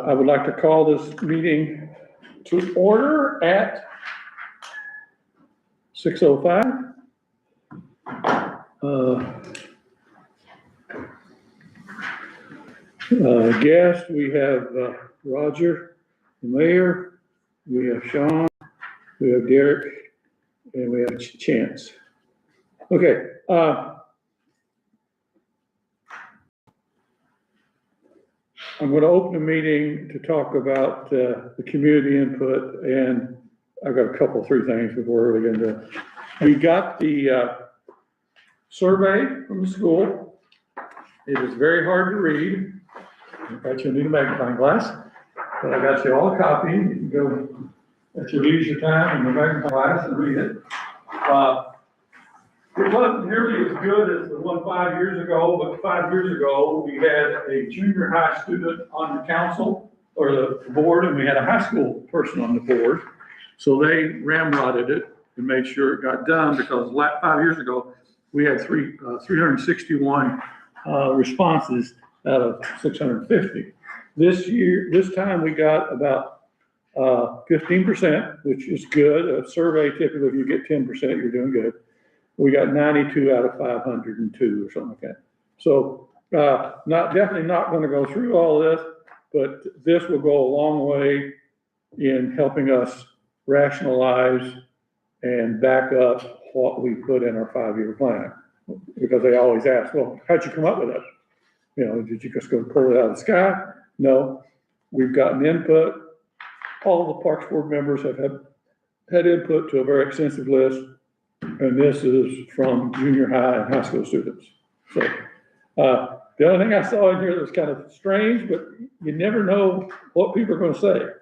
I would like to call this meeting to order at 6:05. Guest, we have Roger, the mayor, we have Sean, we have Derek, and we have Chance. Okay. I'm going to open the meeting to talk about the community input, and I've got three things before we get into it. We got the survey from the school. It is very hard to read. In fact, you'll need a magnifying glass, but I got you all a copy. You can go at your leisure time in the magnifying glass and read it. It wasn't nearly as good as the one 5 years ago, but 5 years ago, we had a junior high student on the council or the board, and we had a high school person on the board. So they ramrodded it and made sure it got done, because 5 years ago, we had 361 responses out of 650. This time we got about 15%, which is good. A survey, typically, if you get 10%, you're doing good. We got 92 out of 502 or something like that. So definitely not going to go through all this, but this will go a long way in helping us rationalize and back up what we put in our 5-year plan. Because they always ask, well, how'd you come up with it? You know, did you just go pull it out of the sky? No, we've gotten input. All the Parks Board members have had input to a very extensive list. And this is from junior high and high school students. So the only thing I saw in here that was kind of strange, but you never know what people are going to say.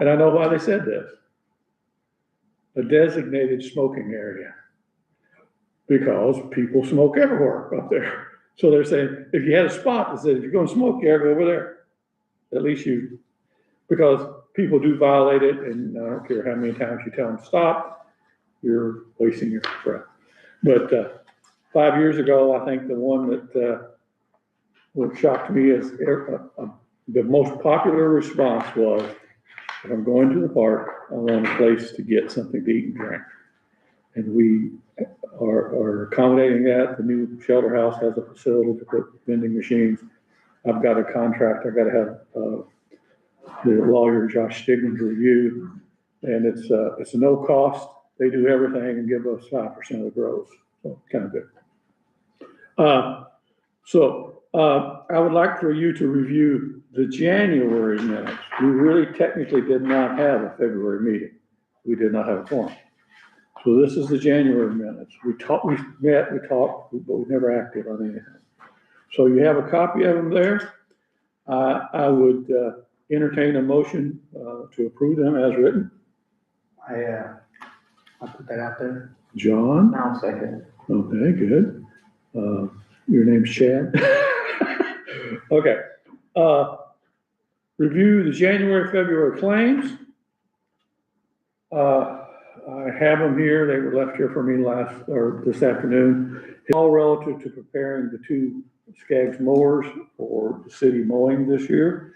And I know why they said this. A designated smoking area. Because people smoke everywhere up there. So they're saying, if you had a spot that says, if you're going to smoke, you gotta go over there. At least because people do violate it, and I don't care how many times you tell them to stop, you're wasting your breath. But 5 years ago, I think the one that what shocked me is the most popular response was, if I'm going to the park, I want a place to get something to eat and drink. And we are accommodating that. The new shelter house has a facility to put vending machines. I've got a contract. I've got to have the lawyer, Josh Stigman's review, and it's a no cost. They do everything and give us 5% of the gross. So kind of good. I would like for you to review the January minutes. We really technically did not have a February meeting. We did not have a forum. So this is the January minutes. We met, we talked, but we never acted on anything. So you have a copy of them there. I would entertain a motion to approve them as written. I'll put that out there. John? I'll second. Okay, good. Your name's Chad? Okay. Review the January, February claims. I have them here. They were left here for me this afternoon. All relative to preparing the 2 Skaggs mowers for the city mowing this year.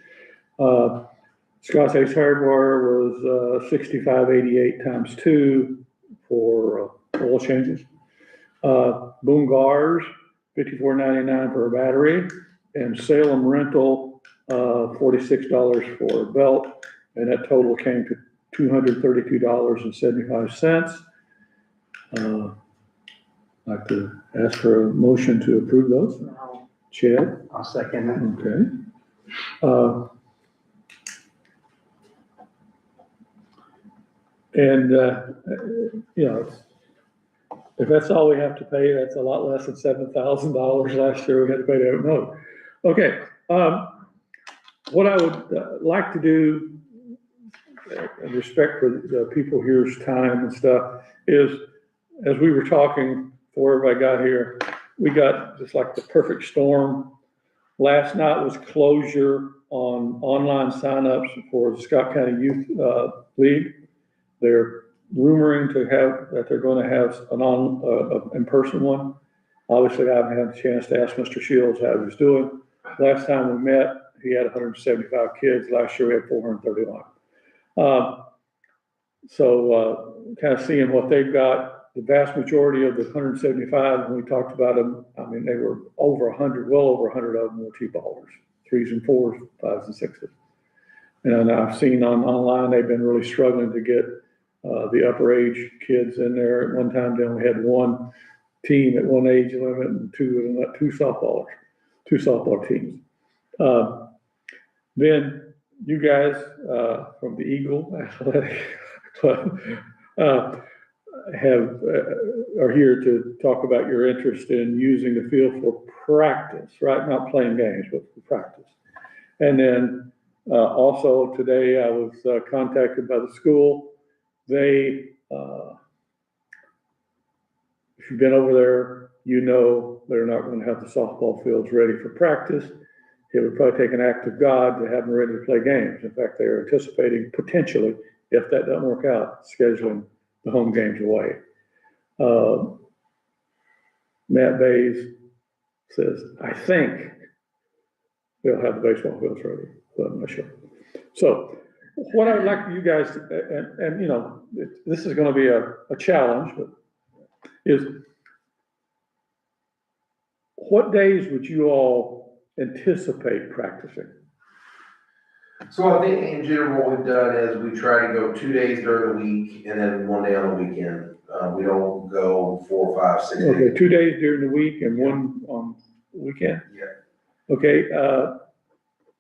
Scott's Ace Hardware was $65.88 times 2 for oil changes. Boom Gars, $54.99 for a battery, and Salem Rental, $46 for a belt, and that total came to $232.75. I'd like to ask for a motion to approve those. Chad? I'll second that. Okay. You know, if that's all we have to pay, that's a lot less than $7,000 last year we had to pay to mow. Okay. What I would like to do, in respect for the people here's time and stuff, is as we were talking before everybody got here, we got just like the perfect storm. Last night was closure on online signups for the Scott County Youth League. They're rumoring that they're going to have an in-person one. Obviously, I haven't had a chance to ask Mr. Shields how he was doing. Last time we met, he had 175 kids. Last year we had 431. Kind of seeing what they've got, the vast majority of the 175, when we talked about them, I mean, they were over 100, well over 100 of them were T-ballers, 3s and 4s, 5s and 6s. And I've seen online, they've been really struggling to get the upper age kids in there. At one time, they only had one team at one age limit and two softball teams. Then you guys from the Eagle Athletic Club are here to talk about your interest in using the field for practice, right? Not playing games, but for practice. And then also today I was contacted by the school. They, if you've been over there, you know they're not going to have the softball fields ready for practice. It would probably take an act of God to have them ready to play games. In fact, they are anticipating potentially, if that doesn't work out, scheduling the home games away. Matt Bays says, I think they'll have the baseball fields ready, but I'm not sure. So what I would like for you guys to, and you know, this is going to be a challenge, but is what days would you all anticipate practicing? So I think in general, what we've done is we try to go 2 days during the week and then 1 day on the weekend. We don't go 4, 5, 6 days. Okay, 2 days during the week and one on the weekend? Yeah. Okay,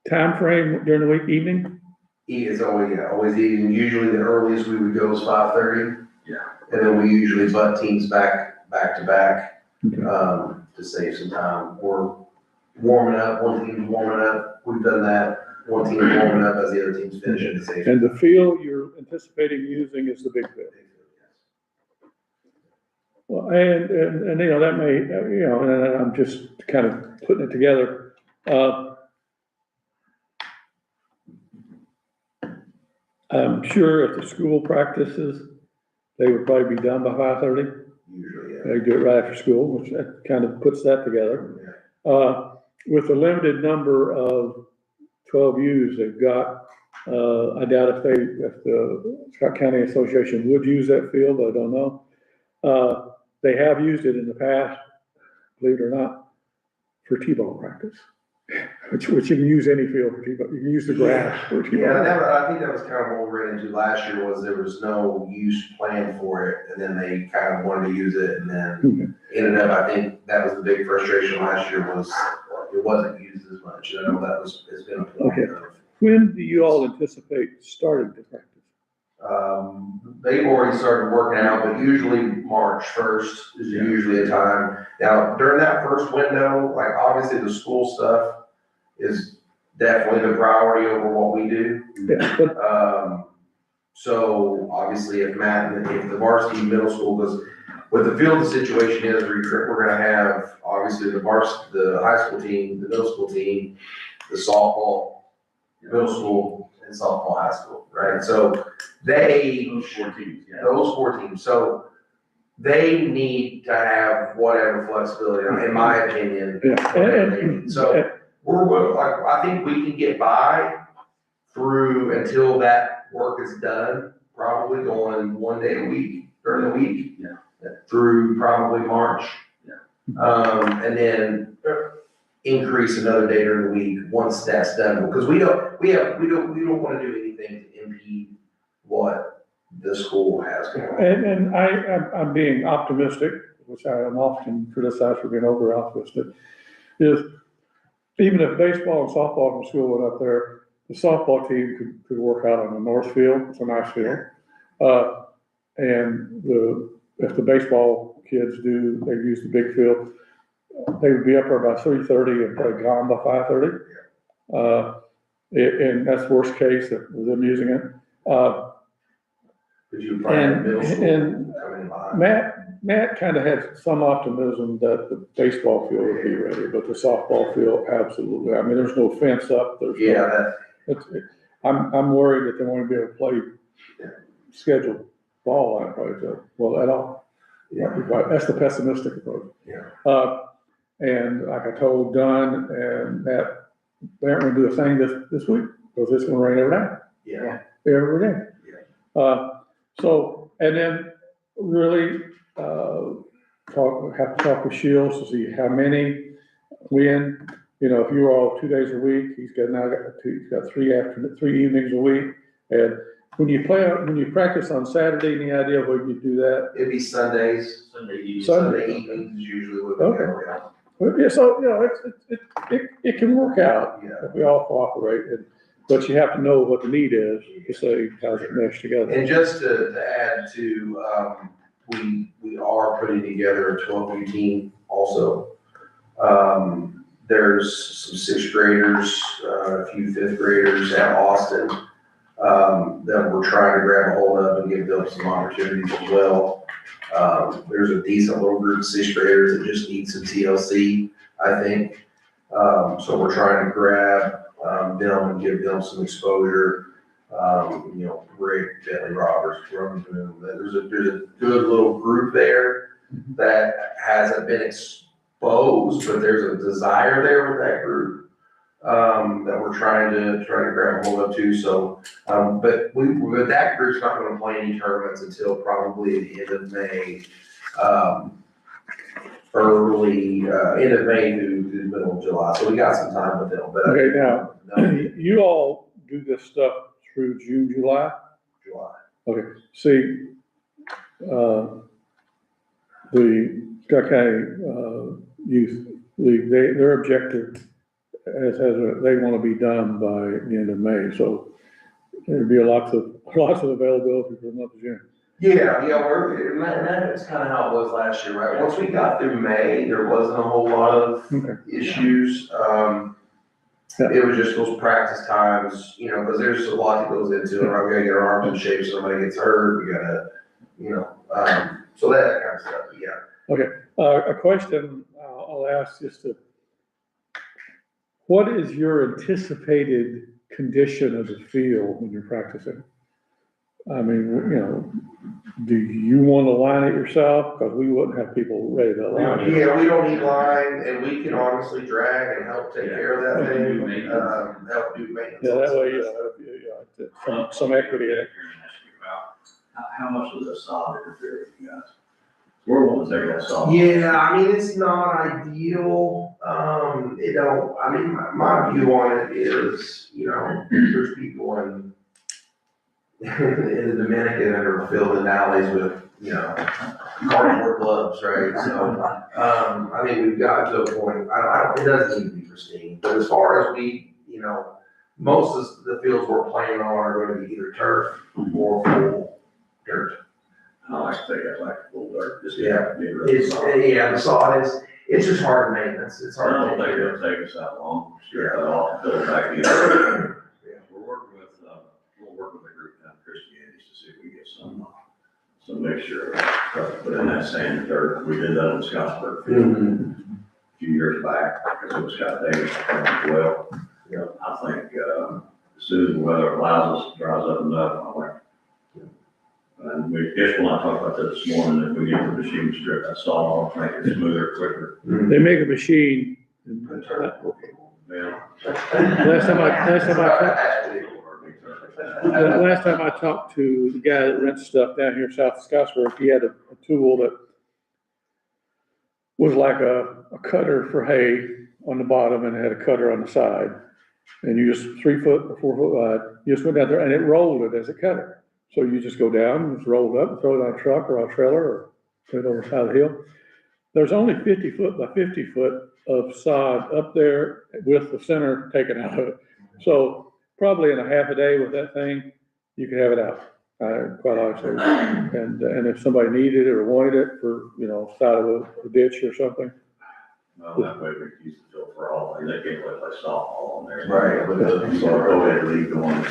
time frame during the week, evening? It's always eating. Usually the earliest we would go is 5:30. Yeah. And then we usually butt teams back to back, Okay. to save some time. We're warming up, one team's warming up. We've done that. One team's warming up as the other team's finishing to save. And the field you're anticipating using is the big field? Well, and you know, that may, you know, and I'm just kind of putting it together. I'm sure if the school practices, they would probably be done by 5:30. Usually, yeah. They do it right after school, which that kind of puts that together. With the limited number of 12Us they've got, I doubt if the Scott County Association would use that field, I don't know. They have used it in the past, believe it or not, for T-ball practice, which you can use any field for T-ball. You can use the grass for T-ball. Yeah, I think that was kind of what we ran into last year was there was no use plan for it. And then they kind of wanted to use it and then ended up, I think that was the big frustration last year was it wasn't used as much. I know that has been a point Okay. of. When do you all anticipate starting to practice? They've already started working out, but usually March 1st is usually a time. Now, during that first window, like obviously the school stuff is definitely the priority over what we do. Yeah, but So obviously if the varsity middle school, because with the field, the situation is we're gonna have obviously the high school team, the middle school team, the softball, middle school, and softball high school, right? So Those 4 teams, yeah. those 4 teams, so they need to have whatever flexibility, in my opinion. yeah, whatever they need. So I think we can get by through until that work is done, probably going 1 day a week during the week. Yeah. Through probably March. Yeah. And then increase another day during the week once that's done, because we don't want to do anything to impede what the school has going on. And I'm being optimistic, which I am often criticized for being over optimistic, is even if baseball and softball from school went up there, the softball team could work out on the north field. It's a nice field. And if the baseball kids they use the big field, they would be up there by 3:30 and probably gone by 5:30. And that's worst case with them using it. But you probably have middle school and coming in behind. Matt kind of had some optimism that the baseball field would be ready, but the softball field, absolutely. I mean, there's no fence up. I'm worried that they won't be able to play scheduled ball on it, at all. Yeah. That's the pessimistic approach. Yeah. And like I told Dunn and Matt they aren't gonna do a thing this week, because it's gonna rain every day. Yeah. Every day. So, and then really, have to talk with Shields to see how many, when, if you're all 2 days a week, he's got 3 evenings a week. And when you practice on Saturday, any idea where you do that? It'd be Sundays, Sunday Sunday evenings is usually what we Okay. have. Yeah, so, it can work out Yeah. if we all cooperate, but you have to know what the need is to say, how's it mesh together? And just to add to, we are putting together a 12U team also. There's some 6th graders, a few 5th graders at Austin, that we're trying to grab a hold of and give them some opportunities as well. There's a decent little group of 6th graders that just need some TLC, I think. So we're trying to grab, them and give them some exposure. Rick, Bentley Roberts, Roman Boone, there's a good little group there that hasn't been exposed, but there's a desire there with that group, that we're trying to grab a hold of too. So, but with that group's not gonna play any tournaments until probably the end of May, end of May through the middle of July. So we got some time with them, but. Okay, now, No, you all do this stuff through June, July? July. Okay, see, the Scott County, Youth League, their objective they want to be done by the end of May, so there'd be lots of availability for the month of June. Yeah, that's kind of how it was last year, right? Once we got through May, there wasn't a whole lot of Okay. issues. It was just those practice times, because there's a lot that goes into it, right? We gotta get our arms in shape, so somebody gets hurt, we gotta, so that kind of stuff, yeah. A question I'll ask is what is your anticipated condition of the field when you're practicing? I mean, do you want to line it yourself? Because we wouldn't have people ready to line it. Yeah, we don't need line, and we can honestly drag and help take care of that thing, help do maintenance. Yeah, that way, some equity in it. How much was the sod interfere with you guys? We're ones that got sod. Yeah, I mean, it's not ideal, my view on it is, there's people in the Dominican that are filled in alleys with, cardboard gloves, right? So, I think we've got to a point, it doesn't need to be pristine, but as far as most of the fields we're playing on are gonna be either turf or full dirt. I like to take that like full dirt, just. Yeah. It's, The sod it's just hard maintenance, it's I hard. don't to think take it'll care of. take us that long, strip that off, fill it back in. Yeah. We'll work with a group down in Christianity's to see if we get some mixture of, put in that sand and dirt. We did that in Scottsburg field a few years back, because it was kind of dangerous as well. Yeah. I think, as soon as the weather allows us, dries up enough, I like. And when I talked about that this morning, if we get the machine strip that salt off, make it smoother, quicker. They make a machine. Yeah. Last time I talked to the guy that rents stuff down here south of Scottsburg, he had a tool that was like a cutter for hay on the bottom and had a cutter on the side. And you just 3 foot or 4 foot wide, you just went down there and it rolled it as a cutter. So you just go down, it's rolled up, and throw it on a truck or on a trailer or put it over the side of the hill. There's only 50 foot by 50 foot of sod up there with the center taken out of it. So probably in a half a day with that thing, you could have it out, quite honestly. And if somebody needed it or wanted it for, side of a ditch or something. Well, that way we can use the field for all, they can't let that softball on there. Right, with the- So go ahead and leave going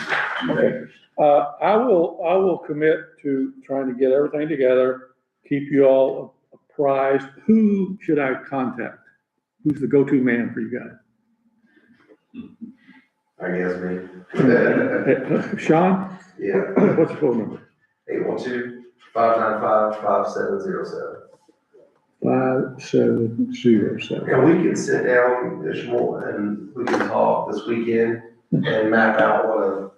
2 acres. I will commit to trying to get everything together, keep you all apprised. Who should I contact? Who's the go-to man for you guys? I guess me. Sean, Yeah, what's your phone number? 812-595-5707. 5707. And we can sit down, Ishmael, and we can talk this weekend and map out what a.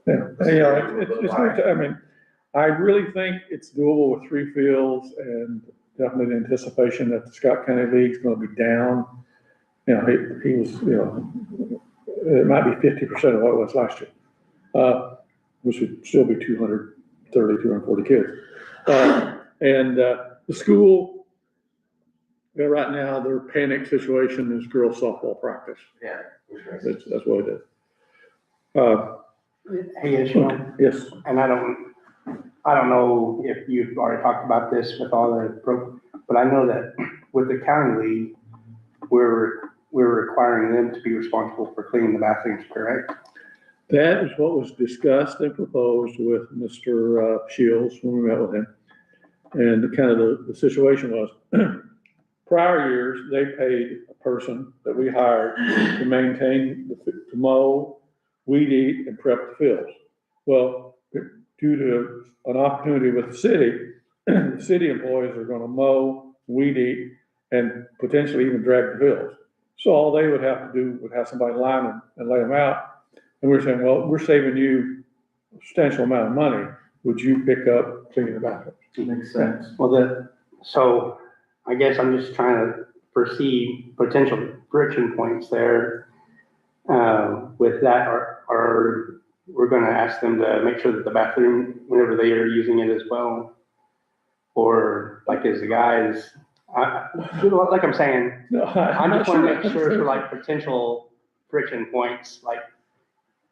Yeah, I mean, I really think it's doable with 3 fields and definitely in anticipation that the Scott County League's gonna be down. You know, he was, you know, it might be 50% of what it was last year, which would still be 240 kids. And the school, right now, their panic situation is girls softball practice. Yeah. That's what it is. Hey, Ishmael, Yes, and I don't know if you've already talked about this with all but I know that with the county league, we're requiring them to be responsible for cleaning the bathrooms, correct? that is what was discussed and proposed with Mr. Shields when we met with him. And kind of the situation was, prior years, they paid a person that we hired to maintain, to mow, weed eat, and prep the fields. Well, due to an opportunity with the city employees are gonna mow, weed eat, and potentially even drag the fields. So all they would have to do would have somebody line them and lay them out. And we're saying, well, we're saving you a substantial amount of money. Would you pick up cleaning the bathrooms? Makes sense. Well, so I guess I'm just trying to foresee potential friction points there. With that, are we're gonna ask them to make sure that the bathroom, whenever they are using it as well, or like as the guys, like I'm saying, No, I just wanna make sure for like potential friction points, like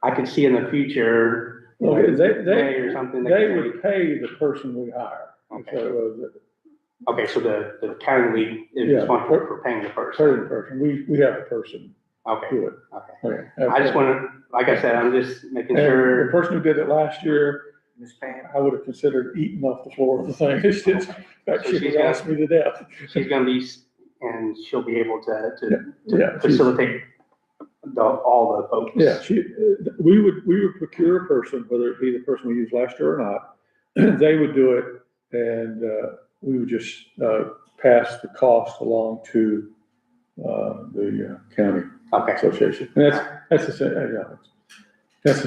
I could see in the future, you know, Okay, May or something. they would pay the person we hire. Okay. So it was Okay, so the county league is Yeah. responsible for paying the person. a person, we have a person Okay, do it. okay. Okay. I just want to, like I said, I'm just making And the sure. person who did it last year, Ms. Pam. I would have considered eating off the floor of the thing. It's just, that So shit she's would ask me to death. She's gonna be, and she'll be able to Yeah, she's- facilitate all the folks. Yeah, we would procure a person, whether it be the person we used last year or not, they would do it, and we would just pass the cost along to the county Okay, association. And that's the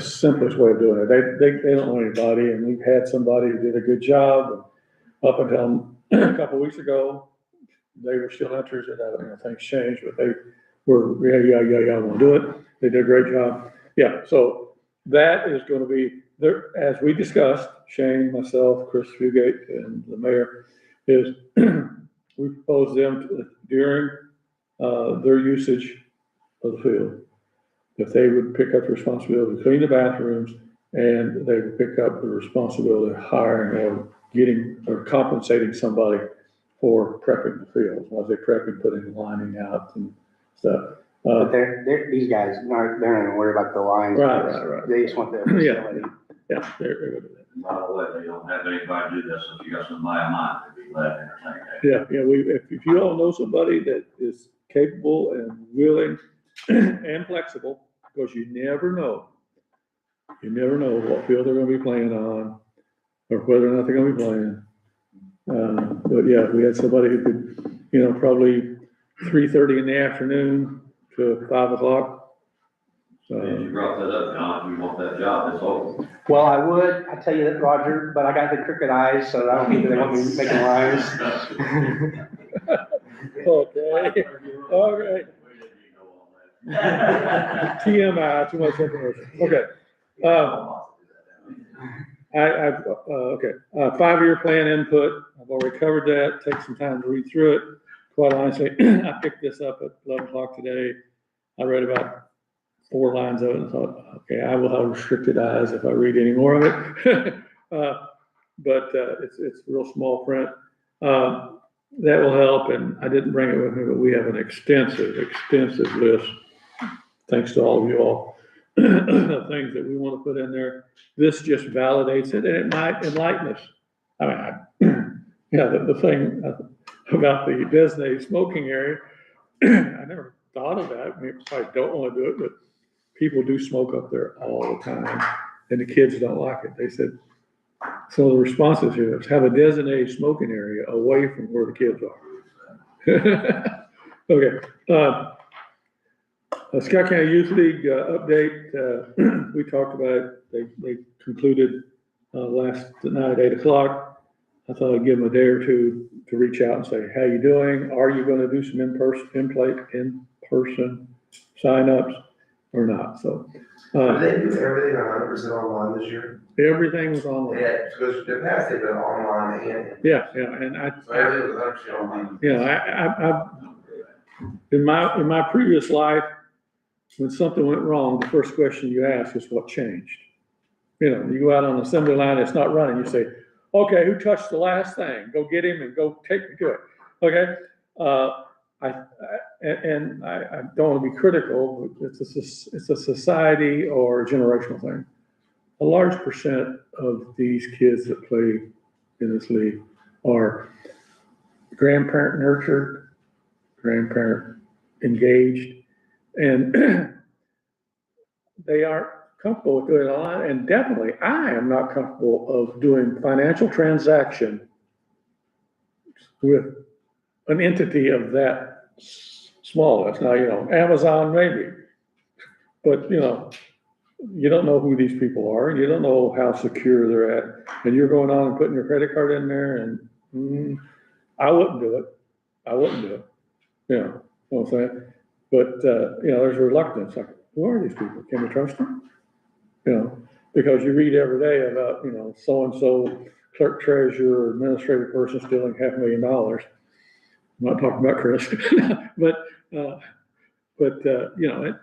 simplest way of doing it. They don't know anybody, and we've had somebody who did a good job, and up until a couple of weeks ago, they were still interested. Things changed, but they were, yeah, want to do it. They did a great job. Yeah, so that is going to be there, as we discussed, Shane, myself, Chris Fugate, and the mayor, is we propose them to, during their usage of the field, that they would pick up the responsibility to clean the bathrooms, and they would pick up the responsibility of hiring or getting or compensating somebody for prepping the fields. While they prepping, putting the lining out and stuff. but these guys, they're not gonna worry about the lines. Right. They just want the Yeah. facility. Yeah, they're good at that. By the way, they don't have anybody do this, if you got somebody in mind, they'd be glad to entertain that. Yeah, if you all know somebody that is capable and willing and flexible, because you never know what field they're gonna be playing on, or whether or not they're gonna be playing. But yeah, we had somebody who could, probably 3:30 in the afternoon to 5 o'clock. And you brought that up, John, if you want that job, it's over. Well, I tell you that, Roger, but I got the crooked eyes, so I don't think they want me making lines. Okay, all right. TMI, too much information. Okay. Okay, 5-year plan input, I've already covered that, take some time to read through it. Quite honestly, I picked this up at 11 o'clock today. I read about 4 lines of it and thought, okay, I will have restricted eyes if I read any more of it. But it's real small print. That will help, and I didn't bring it with me, but we have an extensive list, thanks to all of you all, of things that we want to put in there. This just validates it, and it might enlighten us. I mean, the thing about the designated smoking area, I never thought of that. I mean, I don't want to do it, but people do smoke up there all the time, and the kids don't like it. They said, so the responses here is have a designated smoking area away from where the kids are. Okay, Scott County Youth League, update, we talked about it, they concluded, last night at 8 o'clock. I thought I'd give them a day or two to reach out and say, how you doing? Are you gonna do some in-person signups or not? So, Did they do everything 100% online this year? everything was online. Yeah, because in the past they've been online and. Yeah, and So everything was 100% online. you know, in my previous life, when something went wrong, the first question you ask is what changed? You know, you go out on the assembly line, it's not running, you say, okay, who touched the last thing? Go get him and go take me to it, okay? I don't want to be critical, but it's a society or a generational thing. A large percent of these kids that play in this league are grandparent nurtured, grandparent engaged, and they aren't comfortable with doing it online. And definitely, I am not comfortable of doing financial transaction with an entity of that smallness. Now, you know, Amazon maybe, but you know, you don't know who these people are, and you don't know how secure they're at, and you're going on and putting your credit card in there, and I wouldn't do it. I wouldn't do it. You know what I'm saying? But you know, there's reluctance. Like, who are these people? Can we trust them? You know, because you read every day about, you know, so-and-so clerk treasurer or administrative person stealing $500,000. I'm not talking about Chris, but you know,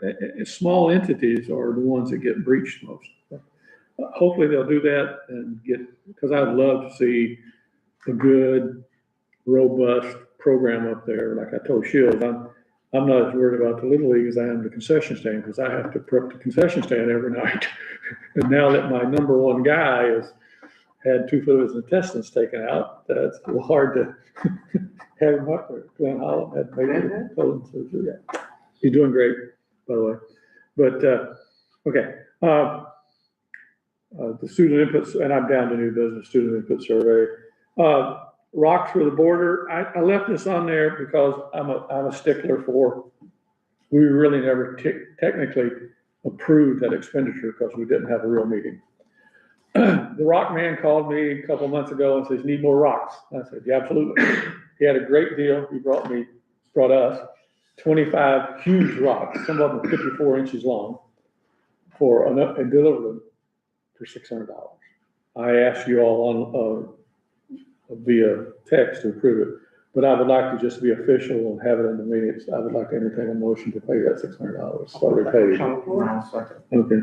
small entities are the ones that get breached most. Hopefully they'll do that and get, because I'd love to see a good, robust program up there. Like I told Shields, I'm not as worried about the Little League as I am the concession stand, because I have to prep the concession stand every night. And now that my number one guy has had 2 foot of his intestines taken out, it's a little hard to have him up there. Glenn Holland had major colon surgery. Yeah. He's doing great, by the way. But, okay. The student inputs, and I'm down to new business, student input survey. Rocks for the border. I left this on there because I'm a stickler for, we really never technically approved that expenditure because we didn't have a real meeting. The rock man called me a couple months ago and says, need more rocks. I said, yeah, absolutely. He had a great deal. He brought us 25 huge rocks, some of them 54 inches long, and delivered them for $600. I asked you all on via text to approve it, but I would like to just be official and have it in the minutes. I would like to entertain a motion to pay that $600. So we paid it. Okay.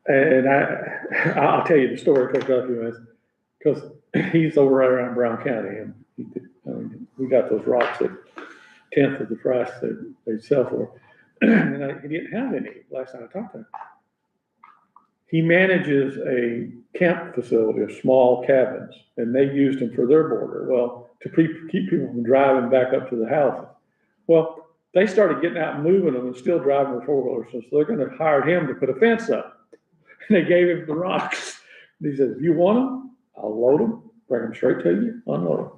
And I'll tell you the story because he's over right around Brown County, and we got those rocks at 1/10 of the price that they sell for. And he didn't have any last time I talked to him. He manages a camp facility of small cabins, and they used them for their border. Well, to keep people from driving back up to the houses. Well, they started getting out and moving them and still driving their 4-wheelers. So they're going to hire him to put a fence up. And they gave him the rocks. And he said, if you want them, I'll load them, bring them straight to you, unload them.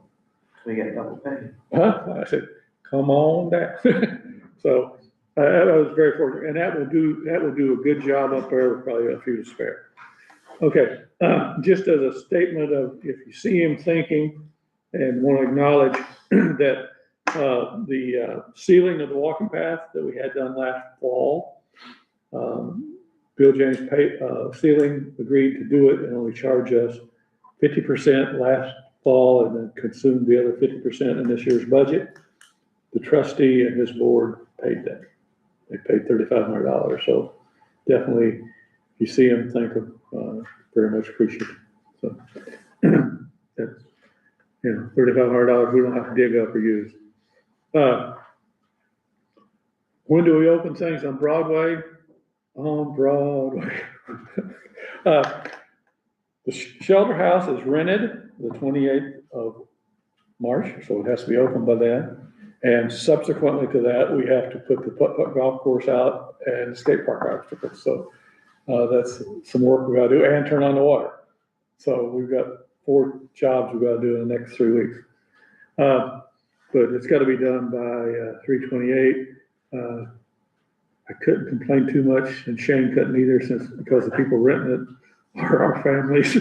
We get double pay. Huh? I said, come on down. So I was very fortunate, and that will do a good job up there with probably a few to spare. Okay, just as a statement of, if you see him thinking and want to acknowledge that the sealing of the walking path that we had done last fall, Bill James Sealing agreed to do it and only charge us 50% last fall and then consumed the other 50% in this year's budget. The trustee and his board paid that. They paid $3,500. So definitely, if you see him, think of very much appreciated. So that's, you know, $3,500 we don't have to dig up or use. When do we open things on Broadway? On Broadway. The shelter house is rented the 28th of March, so it has to be open by then. And subsequently to that, we have to put the putt-putt golf course out and skate park obstacles. So that's some work we gotta do, and turn on the water. So we've got 4 jobs we've got to do in the next 3 weeks. But it's got to be done by 3/28. I couldn't complain too much, and Shane couldn't either, because the people renting it are our families.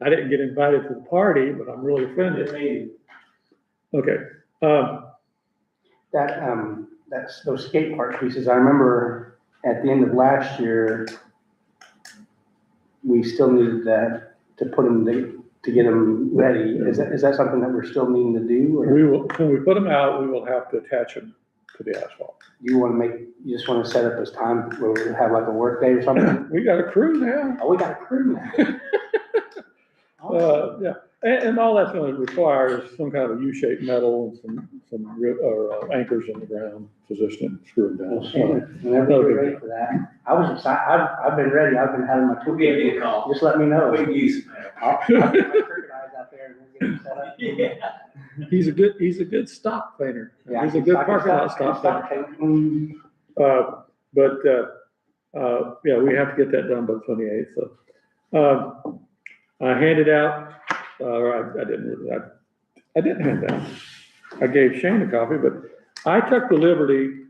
I didn't get invited to the party, but I'm really offended. Okay, That's those skate park pieces. I remember at the end of last year, we still needed that to put them, to get them ready. Is that something that we're still needing to do? Or we will, when we put them out, we will have to attach them to the asphalt. you just want to set up this time where we have like a work day or something? We got a crew now. Oh, we got a crew now. Awesome. Yeah, and all that's gonna require is some kind of a U-shaped metal and some anchors in the ground, position it, screw them Well, down. shit, whenever you're ready for that. I was excited. I've been ready. I've been having my tool. We'll give you a call. Just let me know. We can use some help. I'll get my crooked eyes out there and we'll get them set up. Yeah. He's a good stock painter. Yeah, He's a good I can parking lot stop- stock painter. stop painting. Yeah, we have to get that done by the 28th, so. I handed out, I didn't hand out. I gave Shane a copy, but I took the liberty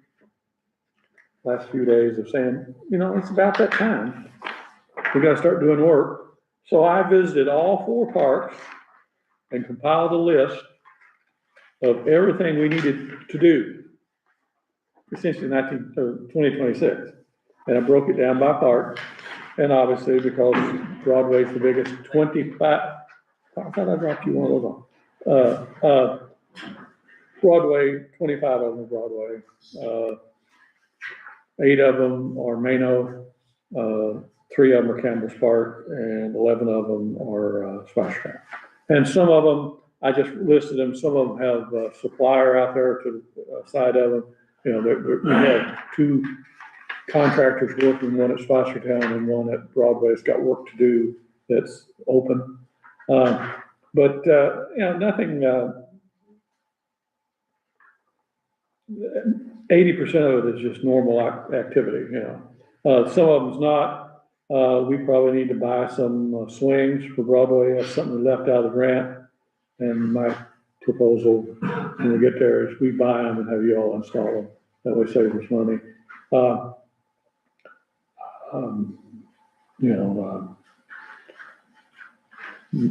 last few days of saying, it's about that time. We gotta start doing work. So I visited all 4 parks and compiled a list of everything we needed to do, essentially 2026. And I broke it down by park, and obviously because Broadway's the biggest, 25, I thought I dropped you one of those on. Broadway, 25 of them are Broadway. 8 of them are Mano, 3 of them are Campbell's Park, and 11 of them are Splash Pad. And some of them, I just listed them, some of them have a supplier out there to the side of them. We have 2 contractors working, one at Spotsylvania and one at Broadway's got work to do that's open. But nothing, 80% of it is just normal activity, Some of them's not. We probably need to buy some swings for Broadway. That's something we left out of the grant. And my proposal, when we get there, is we buy them and have you all install them. That way save us money.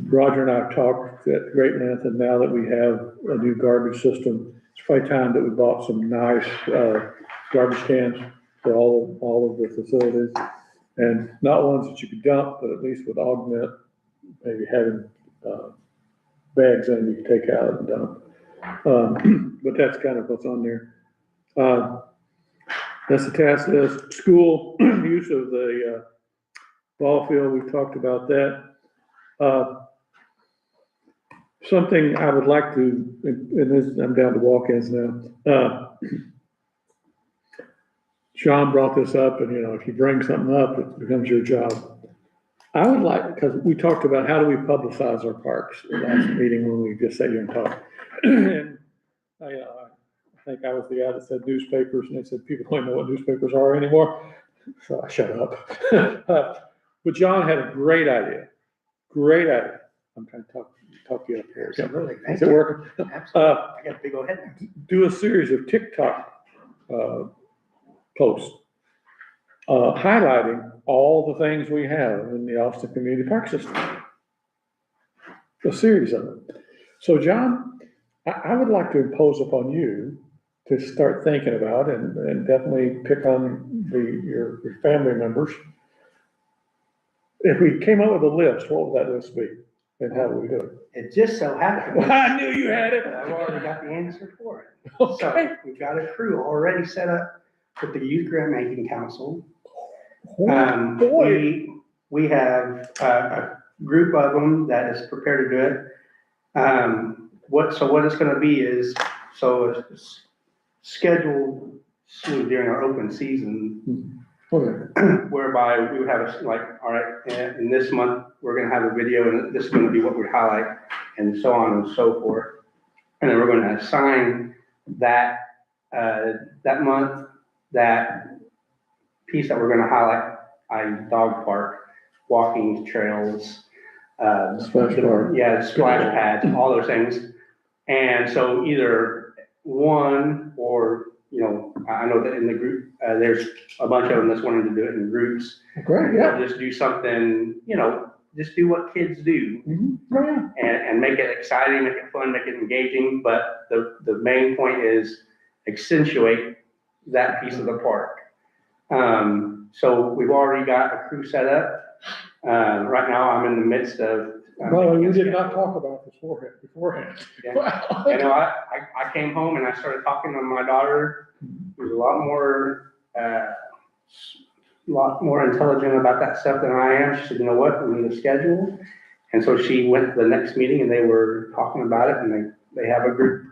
Roger and I have talked at great length, and now that we have a new garbage system, it's probably time that we bought some nice garbage cans for all of the facilities. And not ones that you could dump, but at least would augment maybe having bags in you can take out and dump. But that's kind of what's on there. That's the task list. School use of the ball field, we've talked about that. Something I would like to, and this, I'm down to walk-ins now. John brought this up, and if you bring something up, it becomes your job. I would like, because we talked about how do we publicize our parks last meeting when we just sat here and talked. And I think I was the guy that said newspapers, and they said people don't know what newspapers are anymore. So I shut up. But John had a great idea. Great idea. I'm trying to talk you up here. Absolutely. Is it working? Absolutely. I got a big old head now. Do a series of TikTok posts highlighting all the things we have in the Austin Community Park System. A series of them. So John, I would like to impose upon you to start thinking about and definitely pick on your family members. If we came up with a list, what would that list be? And how would we do it? It just so happens. I knew you had it. I've already got the answer for it. Okay. So we've got a crew already set up with the Youth Grant Making Council. Boy. We have a group of them that is prepared to do it. What it's gonna be is, it's scheduled during our open season, Okay. whereby we would have all right, in this month, we're gonna have a video, and this is gonna be what we highlight, and so on and so forth. And then we're gonna assign that month, that piece that we're gonna highlight, dog park, walking trails. Splash park. Yeah, splash pads, all those things. And so either one or, I know that in the group, there's a bunch of them that's wanting to do it in groups. Great, yeah. Just do something, just do what kids do Mhm. Oh, yeah. and make it exciting, make it fun, make it engaging. But the main point is accentuate that piece of the park. So we've already got a crew set up. Right now I'm in the midst of. Well, you did not talk about this beforehand. Yeah. Wow. I came home and I started talking to my daughter, who's a lot more intelligent about that stuff than I am. She said, you know what, we need a schedule. And so she went to the next meeting and they were talking about it and they have a group.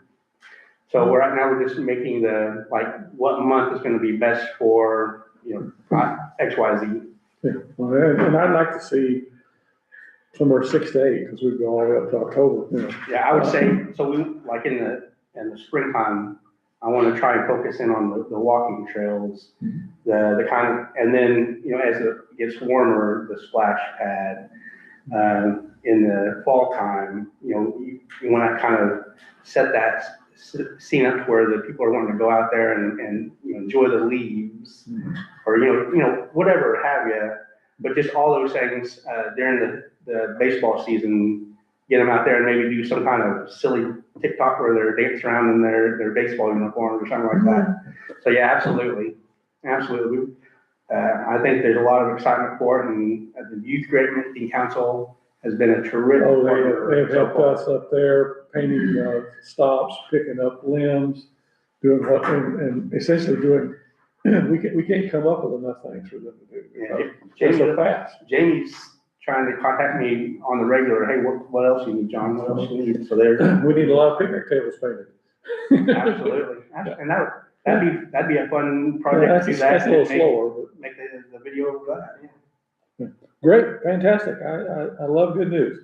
So right now we're just making what month is gonna be best for, X, Y, Z. Yeah, well, and I'd like to see somewhere 6 to 8, because we'd go all the way up to October. Yeah, I would say, so we, like in the springtime, I want to try and focus in on the walking trails, the kind of, and then, as it gets warmer, the splash pad. In the fall time, you want to kind of set that scene up where the people are wanting to go out there and enjoy the leaves, or, whatever have you. But just all those things during the baseball season, get them out there and maybe do some kind of silly TikTok where they're dancing around in their baseball uniforms or something like that. So yeah, absolutely. I think there's a lot of excitement for it, and the Youth Grant Making Council has been a terrific. Oh, partner they've so helped far. us up there, painting stops, picking up limbs, doing what, and essentially doing, we can't come up with enough things for them to do. Yeah, They're so fast. Jamie's trying to contact me on the regular, hey, what else you need, John? What else you need? So they're, We need a lot of picnic tables painted. absolutely. And that'd be a fun Yeah, project to do that. that's a little and maybe slower, but Make the video of that, yeah. great, fantastic. I love good news.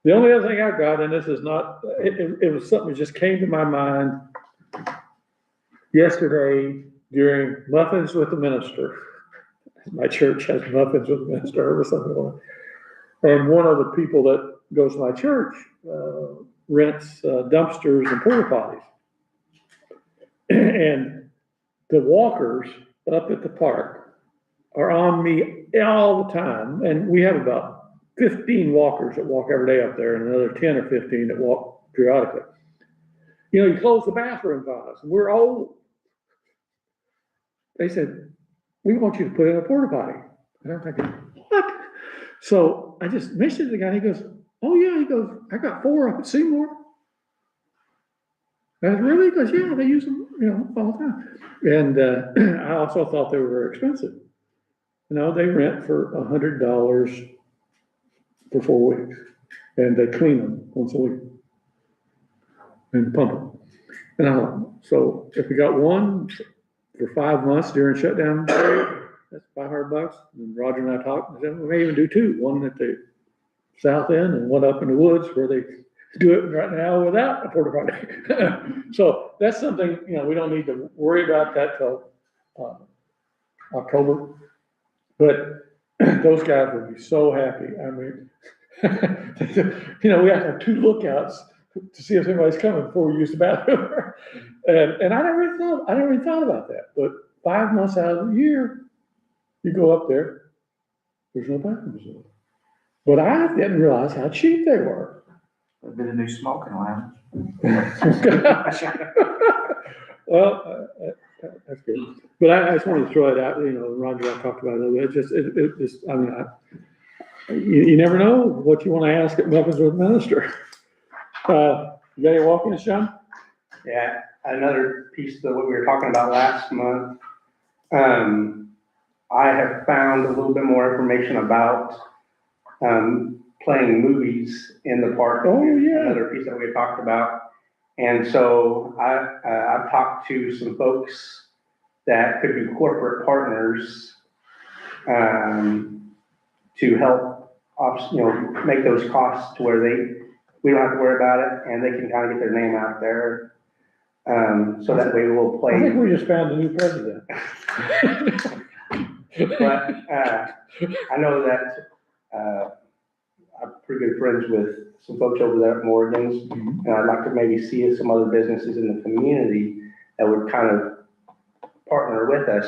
The only other thing I've got, and this is not, it was something that just came to my mind yesterday during Muffins with the Minister. My church has Muffins with the Minister or something. And one of the people that goes to my church rents dumpsters and porta potties. And the walkers up at the park are on me all the time. And we have about 15 walkers that walk every day up there and another 10 or 15 that walk periodically. You close the bathrooms on us. We're old. They said, we want you to put in a porta potty. And I'm thinking, what? So I just mentioned to the guy, he goes, oh yeah, he goes, I got 4 up at Seymour. I said, really? He goes, yeah, they use them, all the time. And I also thought they were very expensive. They rent for $100 for 4 weeks. And they clean them once a week. And pump them. And I thought, so if we got one for 5 months during shutdown period, that's $500. And Roger and I talked, and said, we may even do 2, one at the south end and one up in the woods where they do it right now without a porta potty. So that's something, we don't need to worry about that till October. But those guys would be so happy. I mean, we have to have 2 lookouts to see if anybody's coming before we use the bathroom. And I never even thought about that. But 5 months out of the year, you go up there, there's no bathroom facility. But I didn't realize how cheap they were. There'd been a new smoking lounge. Well, that's good. But I just wanted to throw it out, Roger, I talked about it. It just, you never know what you want to ask at Muffins with the Minister. You got any walk-ins, John? Yeah, another piece of what we were talking about last month. I have found a little bit more information about playing movies in the park. Oh, yeah. Another piece that we had talked about. And so I've talked to some folks that could be corporate partners to help, make those costs to where we don't have to worry about it, and they can kind of get their name out there. So that way we'll play. I think we just found a new president. But I know that I'm pretty good friends with some folks over there at Morgan's, and I'd like to maybe see some other businesses in the community that would kind of partner with us.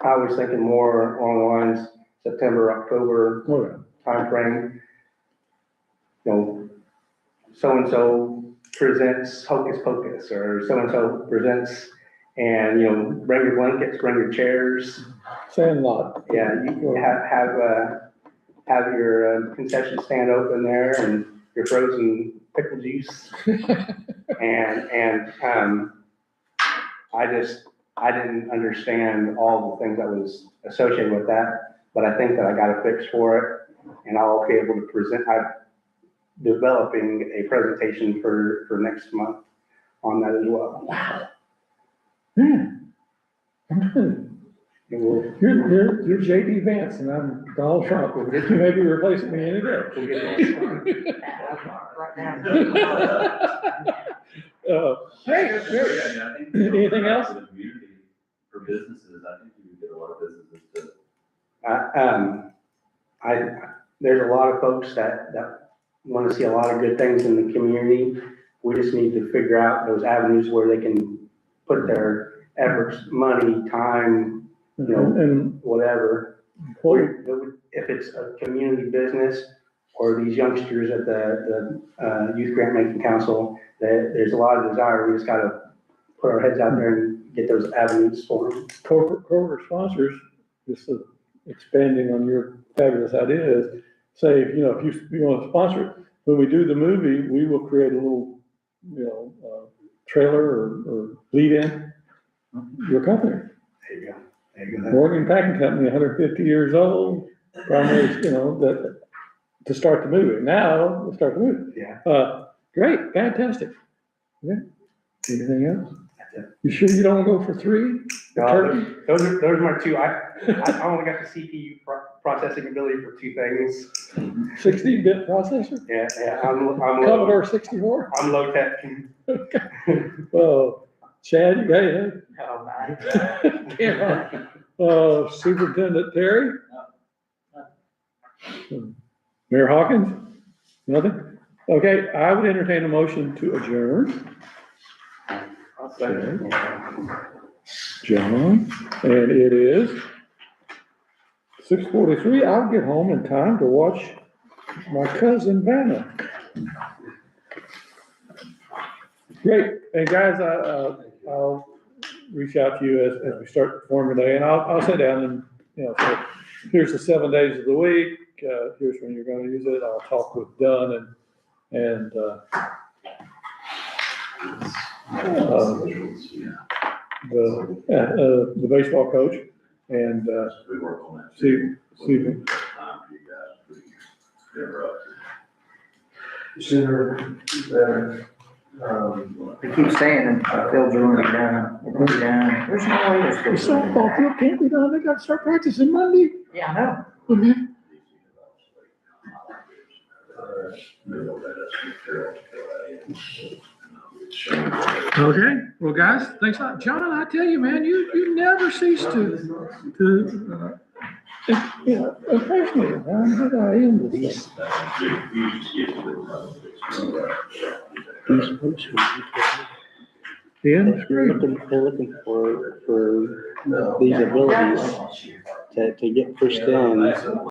I was thinking more along the lines September, October timeframe. You know, so-and-so presents Hocus Pocus, or so-and-so presents, and, you know, bring your blankets, bring your chairs. Sandlot. Yeah, you have your concession stand open there and your frozen pickle juice. And I didn't understand all the things that was associated with that, but I think that I got a fix for it, and I'll be able to present. I'm developing a presentation for next month on that as well. Wow. Yeah. It will, You're JD Vance and I'm Donald Trump. You may be replacing me any day. we'll get it. Right now. Hey, great. Yeah, I think Anything else? For the community, for businesses, I think you would get a lot of businesses to. There's a lot of folks that want to see a lot of good things in the community. We just need to figure out those avenues where they can put their efforts, money, time, you know, And whatever. what, If it's a community business or these youngsters at the Youth Grant Making Council, there's a lot of desire. We just gotta put our heads out there and get those avenues for them. corporate sponsors, just expanding on your fabulous ideas, say, you know, if you want to sponsor it, when we do the movie, we will create a little, you know, trailer or lead in your company. There you go. There you go. Morgan Packing Company, 150 years old, primary, you know, that, to start the movie. Now, we'll start the movie. Yeah. Great, fantastic. Yeah. Anything else? That's it. You sure you don't want to go for 3? Turkey? Those are my two. I only got the CPU processing ability for two things. 16-bit processor? Yeah, I'm Commodore 64? I'm low tech. Oh, Chad, you got anything? Oh, my. Yeah. Superintendent Terry? Mayor Hawkins? Nothing? Okay, I would entertain a motion to adjourn. John, and it is 6:43. I'll get home in time to watch my cousin Vanna. Great, and guys, I'll reach out to you as we start formulating, and I'll sit down and, you know, so here's the 7 days of the week, here's when you're gonna use it, I'll talk with Dunn and the baseball coach, and, We work on that. see. Time for you guys, they're up. Sooner, better. They keep saying that fields are gonna be done, they're gonna be done. There's no way The this field. softball field can't be done, they gotta start practicing Monday. Yeah, I know. They'll let us fill that in. Okay, well, guys, thanks a lot. John, I tell you, man, you never cease to, you know, impress me. How did I end this thing? The end is great. They're looking for these abilities to get pushed in.